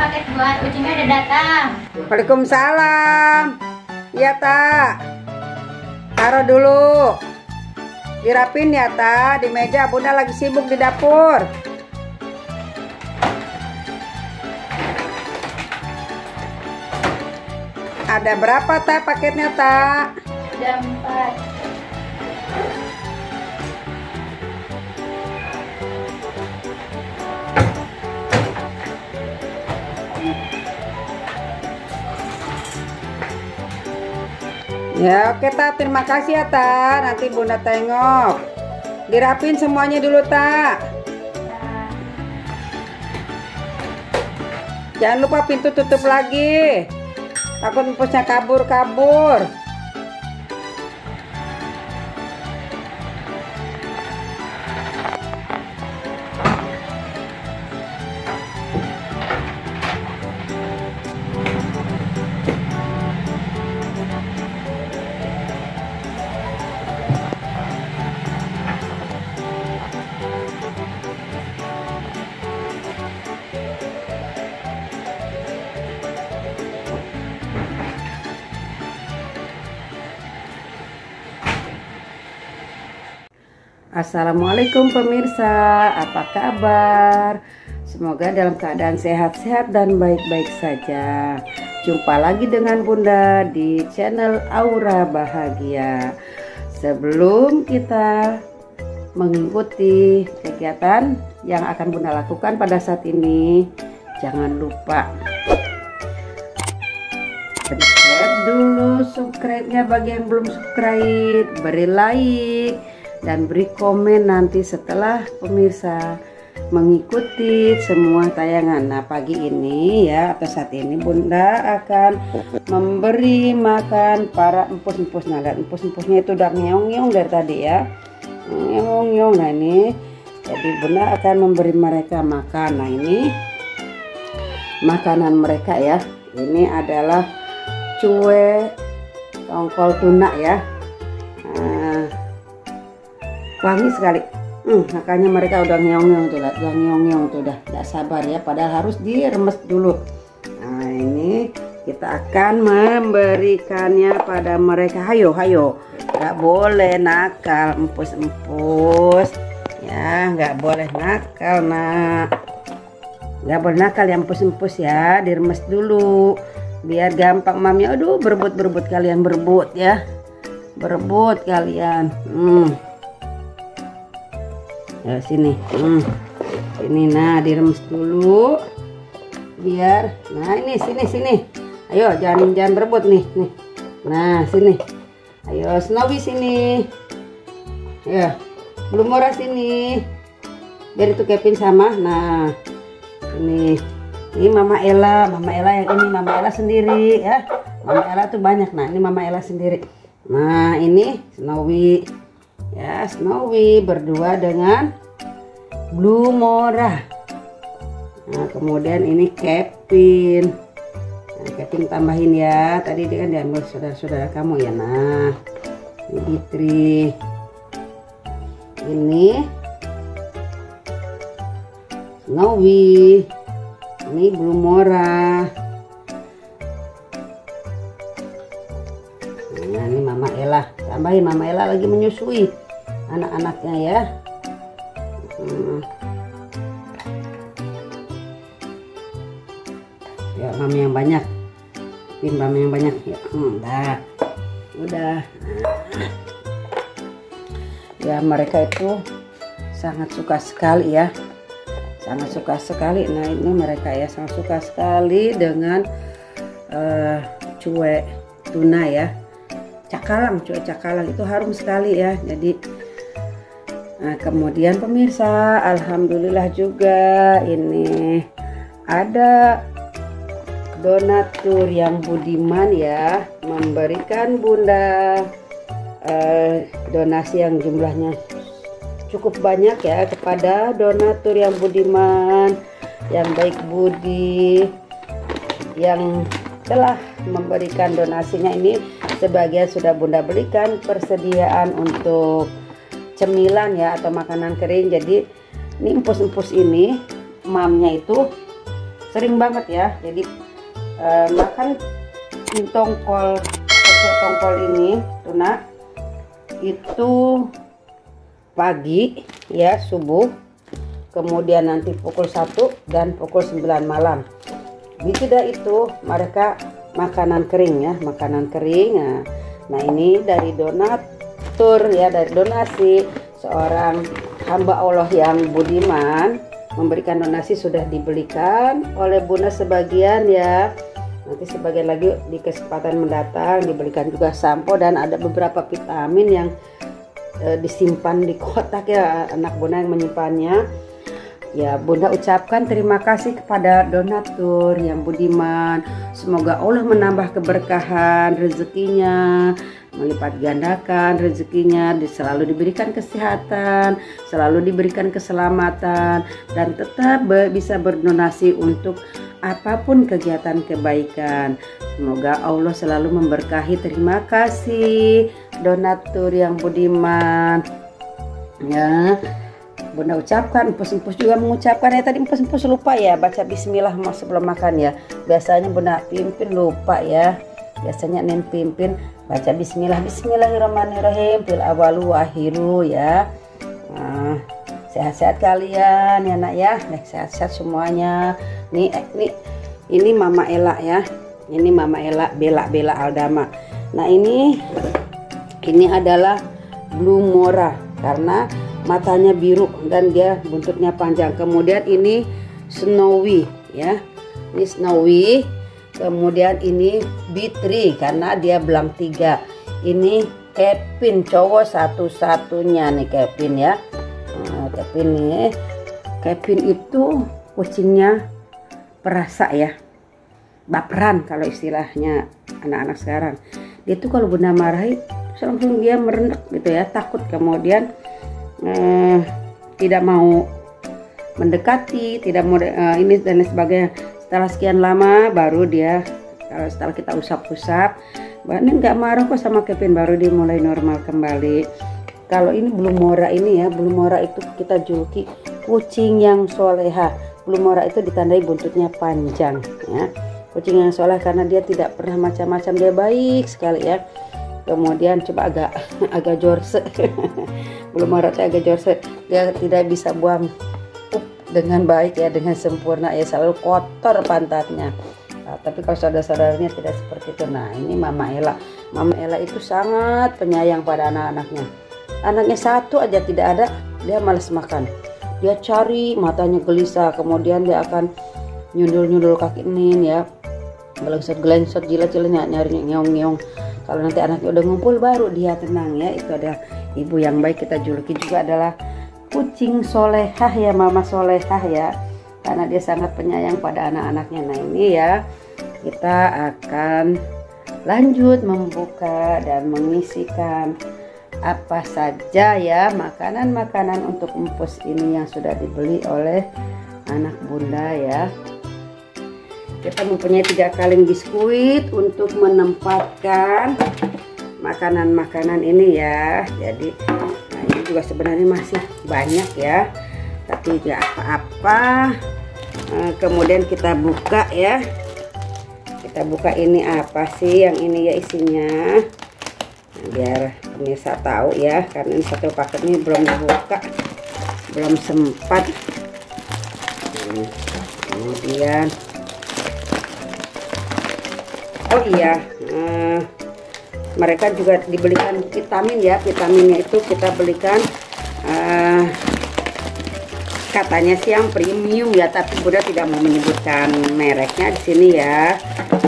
paket buat Ucingnya udah datang. Waalaikumsalam. Iya, Tak. Taruh dulu. Dirapin ya, Tak. Di meja Bunda lagi sibuk di dapur. Ada berapa, Tak, paketnya, Tak? Ada 4. Ya, oke, Tak. Terima kasih ya, Tak. Nanti Bunda tengok. Dirapin semuanya dulu, Tak. Jangan lupa pintu tutup lagi. Takut empusnya kabur-kabur. Assalamualaikum pemirsa, apa kabar? Semoga dalam keadaan sehat-sehat dan baik-baik saja. Jumpa lagi dengan Bunda di channel Aura Bahagia. Sebelum kita mengikuti kegiatan yang akan Bunda lakukan pada saat ini, jangan lupa pencet dulu subscribe-nya bagi yang belum subscribe, beri like dan beri komen nanti setelah pemirsa mengikuti semua tayangan. Nah, pagi ini ya atau saat ini Bunda akan memberi makan para empus-empus. Nah, lihat empus-empusnya itu udah ngeong-ngeong dari tadi ya, ngeong-ngeong. Nah, ini jadi Bunda akan memberi mereka makan. Nah, ini makanan mereka ya. Ini adalah cue tongkol tuna ya. Wangi sekali. Makanya mereka udah ngeong-ngeong tuh, udah ngeong-ngeong tuh, udah gak sabar ya. Padahal harus diremes dulu. Nah, ini kita akan memberikannya pada mereka. Hayo, hayo. Gak boleh nakal, empus-empus. Ya, gak boleh nakal, nak. Gak boleh nakal ya, empus-empus ya. Diremes dulu. Biar gampang mami. Aduh, berebut-berebut kalian, berebut ya. Berebut kalian. Ya, sini. Ini nah diremes dulu biar. Nah, ini sini. Ayo, jangan berebut nih. Nah, sini. Ayo Snowy sini. Ya. Belum murah sini. Biar itu Kevin sama. Nah, ini Mama Ella yang ini Mama Ella sendiri ya. Mama Ella tuh banyak. Nah, ini Mama Ella sendiri. Nah, ini Snowy. Ya, Snowy berdua dengan Blue Mora. Nah, kemudian ini Kevin. Nah, Kevin tambahin ya. Tadi dia kan diambil saudara-saudara kamu ya. Nah, ini Ditri. Ini Snowy. Ini Blue Mora. Nah, ini Mama Ella. Tambahin, Mama Ella lagi menyusui anak-anaknya ya. Ya, mami yang banyak. Mami yang banyak ya. Udah. Ya, mereka itu sangat suka sekali ya. Sangat suka sekali. Nah, ini mereka ya sangat suka sekali dengan cue tuna ya. Cue cakalang itu harum sekali ya. Jadi nah, kemudian pemirsa, alhamdulillah juga ini ada donatur yang budiman ya, memberikan Bunda donasi yang jumlahnya cukup banyak ya kepada donatur yang budiman, yang baik budi, yang telah memberikan donasinya. Ini sebagian sudah Bunda belikan persediaan untuk cemilan ya atau makanan kering. Jadi ini empus-empus ini mamnya itu sering banget ya. Jadi makan tongkol ini tuna itu pagi ya, subuh, kemudian nanti pukul 1 dan pukul 9 malam. Tidak itu mereka makanan kering ya, makanan kering. Nah ini dari donatur ya, dari donasi seorang hamba Allah yang budiman memberikan donasi, sudah dibelikan oleh Bunda sebagian ya. Nanti sebagian lagi di kesempatan mendatang diberikan juga sampo dan ada beberapa vitamin yang disimpan di kotak ya, anak Bunda yang menyimpannya. Ya, Bunda ucapkan terima kasih kepada donatur yang budiman. Semoga Allah menambah keberkahan rezekinya, melipat gandakan rezekinya, selalu diberikan kesehatan, selalu diberikan keselamatan, dan tetap bisa berdonasi untuk apapun kegiatan kebaikan. Semoga Allah selalu memberkahi. Terima kasih donatur yang budiman ya. Bunda ucapkan, empus-empus juga mengucapkan ya. Tadi empus-empus lupa ya baca bismillah sebelum makan ya. Biasanya Bunda pimpin lupa ya. Biasanya Nen pimpin baca bismillah, bismillahirrahmanirrahim fil awalu wa akhiru ya. Nah, sehat-sehat kalian ya nak ya. Sehat-sehat semuanya. Ini Mama Ella ya. Ini Mama Ella Bella Aldama. Nah, ini adalah Blue Mora karena matanya biru dan dia buntutnya panjang. Kemudian ini Snowy ya. Ini Snowy. Kemudian ini B3 karena dia belang 3. Ini Kevin, cowok satu-satunya nih Kevin ya. Nah, Kevin nih. Kevin itu kucingnya perasa ya, baperan kalau istilahnya anak-anak sekarang. Dia tuh kalau Bunda marahi langsung dia merendak gitu ya, takut, kemudian tidak mau mendekati, tidak mau ini dan sebagainya. Setelah sekian lama baru dia, kalau setelah kita usap-usap, ini nggak marah kok sama Kevin, baru dia mulai normal kembali. Kalau ini Blue Mora ini ya, Blue Mora itu kita juluki kucing yang soleha. Blue Mora itu ditandai buntutnya panjang ya. Kucing yang soleh karena dia tidak pernah macam-macam, dia baik sekali ya. Kemudian coba agak jorse. Blue Mora itu agak jorse. Dia tidak bisa buang dengan baik ya, dengan sempurna ya, selalu kotor pantatnya. Nah, tapi kalau saudara-saudaranya tidak seperti itu. Nah, ini Mama Ella. Mama Ella itu sangat penyayang pada anak-anaknya. Anaknya satu aja tidak ada, dia malas makan. Dia cari, matanya gelisah, kemudian dia akan nyundul-nyundul kaki Nin ya, gelengsot jilat-jilatnya, nyari ngeong-ngeong. Kalau nanti anaknya udah ngumpul baru dia tenang ya. Itu adalah ibu yang baik, kita juluki juga adalah kucing solehah ya, Mama solehah ya, karena dia sangat penyayang pada anak-anaknya. Nah ini ya, kita akan lanjut membuka dan mengisikan apa saja ya makanan-makanan untuk empus ini yang sudah dibeli oleh anak Bunda ya. Kita mempunyai 3 kaleng biskuit untuk menempatkan makanan-makanan ini ya. Jadi nah ini juga sebenarnya masih banyak ya, tapi tidak apa-apa. Kemudian kita buka ya. Kita buka ini apa sih yang ini ya isinya. Nah, biar pemirsa tahu ya, karena ini satu paket ini belum dibuka, belum sempat. Kemudian oh iya, mereka juga dibelikan vitamin ya. Vitaminnya itu kita belikan katanya sih yang premium ya, tapi Bunda tidak mau menyebutkan mereknya di sini ya,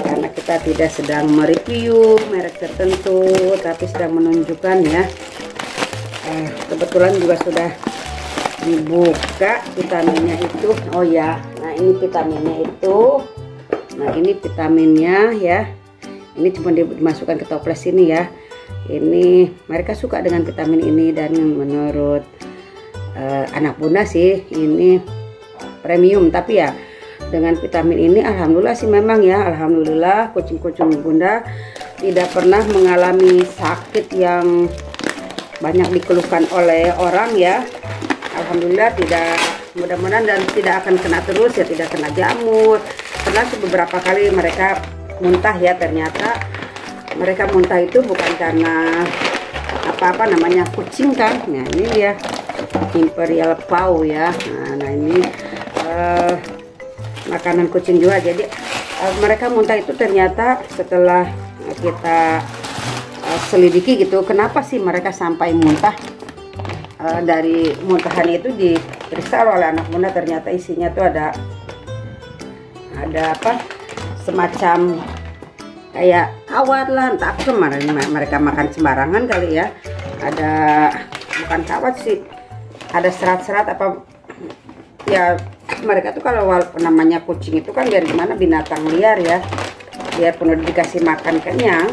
karena kita tidak sedang mereview merek tertentu, tapi sedang menunjukkan ya. Kebetulan juga sudah dibuka vitaminnya itu. Oh ya, nah ini vitaminnya itu. Nah ini vitaminnya ya. Ini cuma dimasukkan ke toples ini ya. Ini mereka suka dengan vitamin ini, dan menurut anak Bunda sih ini premium. Tapi ya dengan vitamin ini alhamdulillah sih, memang ya alhamdulillah kucing-kucing Bunda tidak pernah mengalami sakit yang banyak dikeluhkan oleh orang ya. Alhamdulillah tidak mudah-mudahan dan tidak akan kena terus ya, tidak kena jamur. Pernah beberapa kali mereka muntah ya, ternyata mereka muntah itu bukan karena apa-apa namanya kucing kan. Nah ini dia Imperial Paw ya. Nah ini makanan kucing juga. Jadi mereka muntah itu ternyata setelah kita selidiki gitu, kenapa sih mereka sampai muntah. Dari muntahan itu diperiksa oleh anak bunda, ternyata isinya tuh ada apa semacam kayak kawat lah, entah apa kemarin mereka makan sembarangan kali ya. Ada bukan kawat sih, ada serat-serat apa ya. Mereka tuh kalau walaupun namanya kucing itu kan biar gimana binatang liar ya, biarpun udah dikasih makan kenyang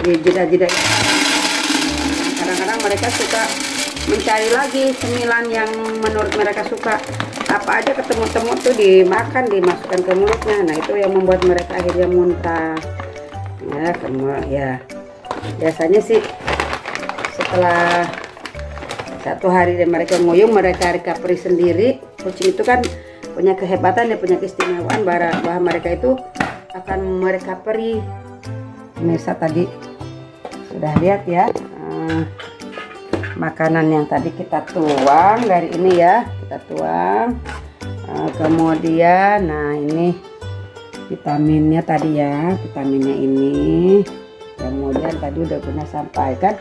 di jeda-jeda kadang-kadang mereka suka mencari lagi cemilan yang menurut mereka suka. Apa aja ketemu-temu tuh dimakan, dimasukkan ke mulutnya. Nah itu yang membuat mereka akhirnya muntah ya. Biasanya sih setelah 1 hari dan mereka nguyung, mereka recovery sendiri. Kucing itu kan punya kehebatan, dia punya keistimewaan bahwa mereka itu akan merecovery. Pemirsa tadi sudah lihat ya, makanan yang tadi kita tuang dari ini ya, kita tuang. Kemudian nah ini vitaminnya tadi ya, vitaminnya ini. Kemudian tadi udah pernah sampaikan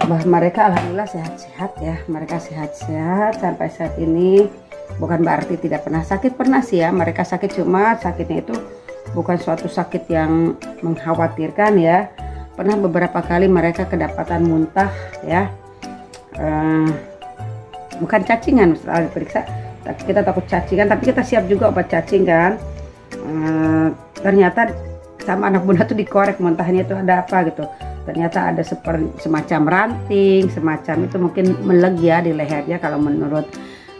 bahwa mereka alhamdulillah sehat-sehat ya, mereka sehat-sehat sampai saat ini. Bukan berarti tidak pernah sakit, pernah sih ya mereka sakit, cuma sakitnya itu bukan suatu sakit yang mengkhawatirkan ya. Pernah beberapa kali mereka kedapatan muntah ya, bukan cacingan setelah diperiksa, kita takut cacingan tapi kita siap juga obat cacing kan. Ternyata sama anak bunda tuh dikorek muntahnya itu ada apa gitu, ternyata ada semacam ranting, semacam itu mungkin meleg ya di lehernya kalau menurut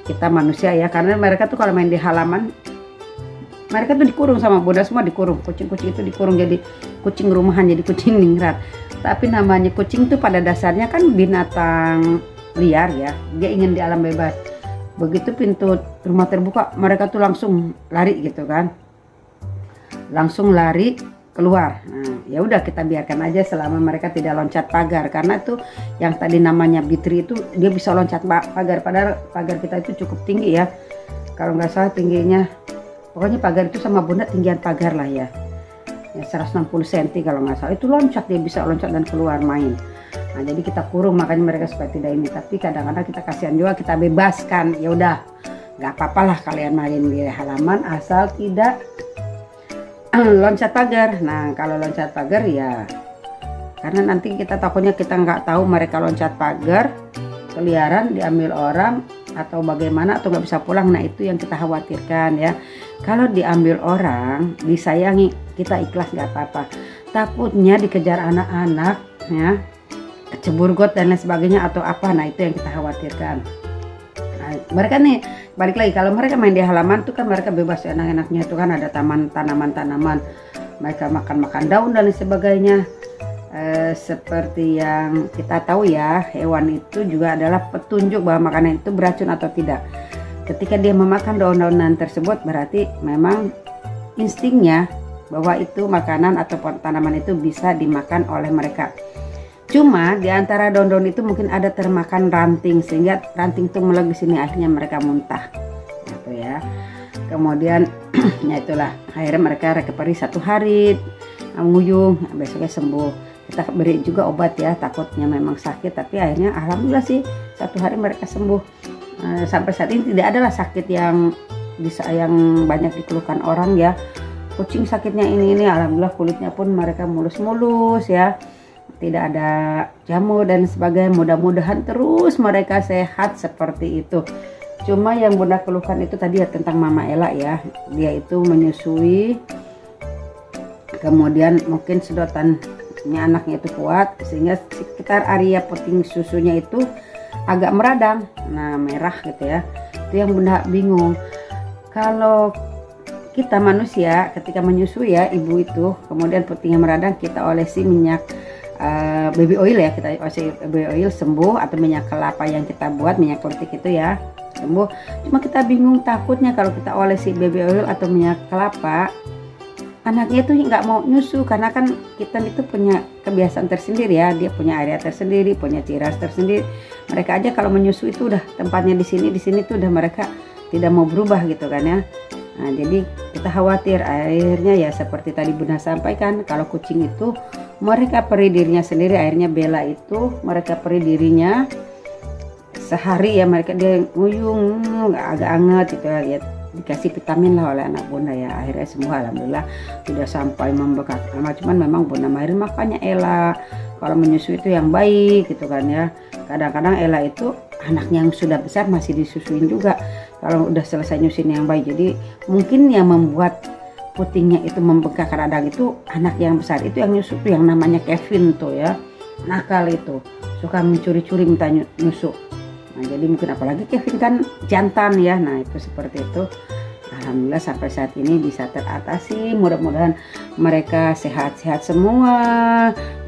kita manusia ya, karena mereka tuh kalau main di halaman mereka tuh dikurung sama bunda semua, dikurung. Kucing-kucing itu dikurung jadi kucing rumahan, jadi kucing ningrat. Tapi namanya kucing tuh pada dasarnya kan binatang liar ya, dia ingin di alam bebas. Begitu pintu rumah terbuka mereka tuh langsung lari gitu kan, langsung lari keluar. Nah ya udah kita biarkan aja selama mereka tidak loncat pagar, karena tuh yang tadi namanya bitri itu dia bisa loncat pagar, padahal pagar kita itu cukup tinggi ya, kalau nggak salah tingginya, pokoknya pagar itu sama bunda tinggian pagar lah ya, 160 cm kalau nggak salah, itu loncat, dia bisa loncat dan keluar main. Nah jadi kita kurung makanya mereka supaya tidak ini, tapi kadang-kadang kita kasihan juga, kita bebaskan, ya udah nggak apa-apalah kalian main di halaman asal tidak loncat pagar. Nah kalau loncat pagar ya karena nanti kita takutnya kita nggak tahu mereka loncat pagar keliaran diambil orang atau bagaimana, atau nggak bisa pulang. Nah itu yang kita khawatirkan ya. Kalau diambil orang disayangi kita ikhlas nggak apa-apa, takutnya dikejar anak-anak ya, kecebur got dan lain sebagainya atau apa. Nah itu yang kita khawatirkan. Nah, mereka nih balik lagi, kalau mereka main di halaman tuh kan mereka bebas ya, enak-enaknya itu kan ada taman tanaman-tanaman, mereka makan daun dan lain sebagainya. Seperti yang kita tahu ya, hewan itu juga adalah petunjuk bahwa makanan itu beracun atau tidak. Ketika dia memakan daun-daunan tersebut berarti memang instingnya bahwa itu makanan atau tanaman itu bisa dimakan oleh mereka. Cuma di antara daun-daun itu mungkin ada termakan ranting, sehingga ranting itu meleg di sini, akhirnya mereka muntah. Gitu ya. Kemudian ya itulah akhirnya mereka recovery 1 hari, nguyung, besoknya sembuh. Kita beri juga obat ya, takutnya memang sakit, tapi akhirnya alhamdulillah sih 1 hari mereka sembuh. Sampai saat ini tidak adalah sakit yang banyak dikeluhkan orang ya. Kucing sakitnya ini alhamdulillah kulitnya pun mereka mulus-mulus ya. Tidak ada jamur dan sebagainya. Mudah-mudahan terus mereka sehat seperti itu. Cuma yang bunda keluhkan itu tadi ya tentang Mama Ella ya. Dia itu menyusui, kemudian mungkin sedotannya anaknya itu kuat, sehingga sekitar area puting susunya itu agak meradang. Nah merah gitu ya. Itu yang bunda bingung. Kalau kita manusia ketika menyusui ya, ibu itu kemudian putingnya meradang, kita olesi minyak baby oil ya, kita olesi baby oil sembuh, atau minyak kelapa yang kita buat, minyak politik itu ya, sembuh. Cuma kita bingung, takutnya kalau kita olesi baby oil atau minyak kelapa, anaknya tuh nggak mau nyusu, karena kan kita itu punya kebiasaan tersendiri ya, dia punya area tersendiri, punya ciri khas tersendiri. Mereka aja kalau menyusu itu udah tempatnya di sini tuh udah mereka tidak mau berubah gitu kan ya. Nah, jadi kita khawatir akhirnya ya seperti tadi Bunda sampaikan, kalau kucing itu mereka perih dirinya sendiri. Akhirnya Bella itu mereka perih dirinya sehari ya, mereka dia nguyung agak anget gitu ya, lihat dikasih vitamin lah oleh anak Bunda ya, akhirnya sembuh alhamdulillah, tidak sampai membengkak. Cuman memang Bunda Mahirin makanya Ella kalau menyusui itu yang baik gitu kan ya. Kadang-kadang Ella itu anaknya yang sudah besar masih disusuin juga kalau udah selesai nyusuin yang baik. Jadi mungkin yang membuat putingnya itu membengkak radang itu anak yang besar itu yang nyusu tuh, yang namanya Kevin tuh ya, nakal itu, suka mencuri-curi minta nyusu. Nah, jadi mungkin apalagi Kevin kan jantan ya. Nah itu seperti itu. Alhamdulillah sampai saat ini bisa teratasi. Mudah-mudahan mereka sehat-sehat semua.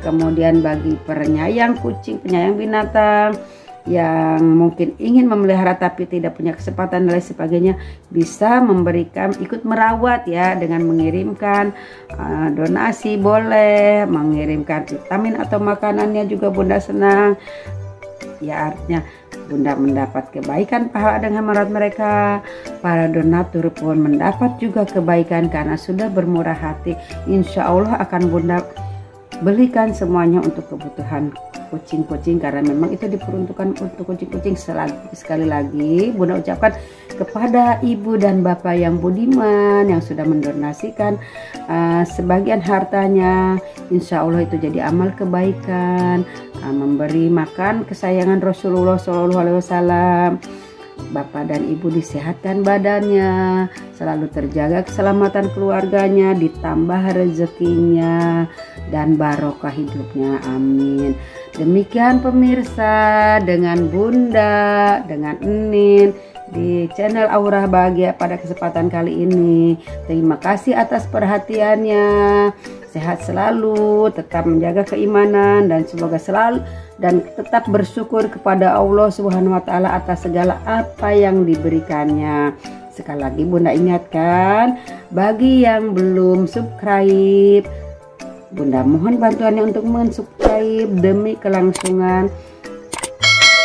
Kemudian bagi penyayang kucing, penyayang binatang yang mungkin ingin memelihara tapi tidak punya kesempatan dan lain sebagainya, bisa memberikan, ikut merawat ya, dengan mengirimkan donasi boleh, mengirimkan vitamin atau makanannya juga Bunda senang ya. Artinya Bunda mendapat kebaikan pahala dengan merawat mereka. Para donatur pun mendapat juga kebaikan karena sudah bermurah hati. Insya Allah akan Bunda belikan semuanya untuk kebutuhan kucing-kucing, karena memang itu diperuntukkan untuk kucing-kucing. Sekali lagi Bunda ucapkan kepada ibu dan bapak yang budiman yang sudah mendonasikan sebagian hartanya, insya Allah itu jadi amal kebaikan, memberi makan kesayangan Rasulullah SAW. Bapak dan ibu disehatkan badannya, selalu terjaga keselamatan keluarganya, ditambah rezekinya dan barokah hidupnya, amin. Demikian pemirsa, dengan Bunda, dengan Enin di channel Aura Bahagia pada kesempatan kali ini. Terima kasih atas perhatiannya. Sehat selalu, tetap menjaga keimanan, dan semoga selalu dan tetap bersyukur kepada Allah Subhanahu wa Ta'ala atas segala apa yang diberikannya. Sekali lagi Bunda ingatkan, bagi yang belum subscribe, Bunda mohon bantuannya untuk mensubscribe demi kelangsungan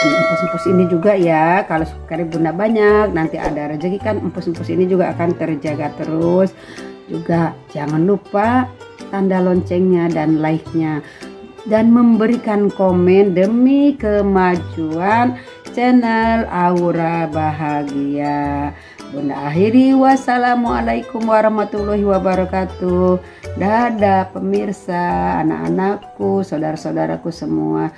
empus-empus ini juga ya. Kalau subscribe Bunda banyak, nanti ada rezeki kan, empus-empus ini juga akan terjaga terus. Juga jangan lupa tanda loncengnya dan like-nya, dan memberikan komen demi kemajuan channel Aura Bahagia. Bunda akhiri, wassalamualaikum warahmatullahi wabarakatuh. Dadah pemirsa, anak-anakku, saudara-saudaraku semua.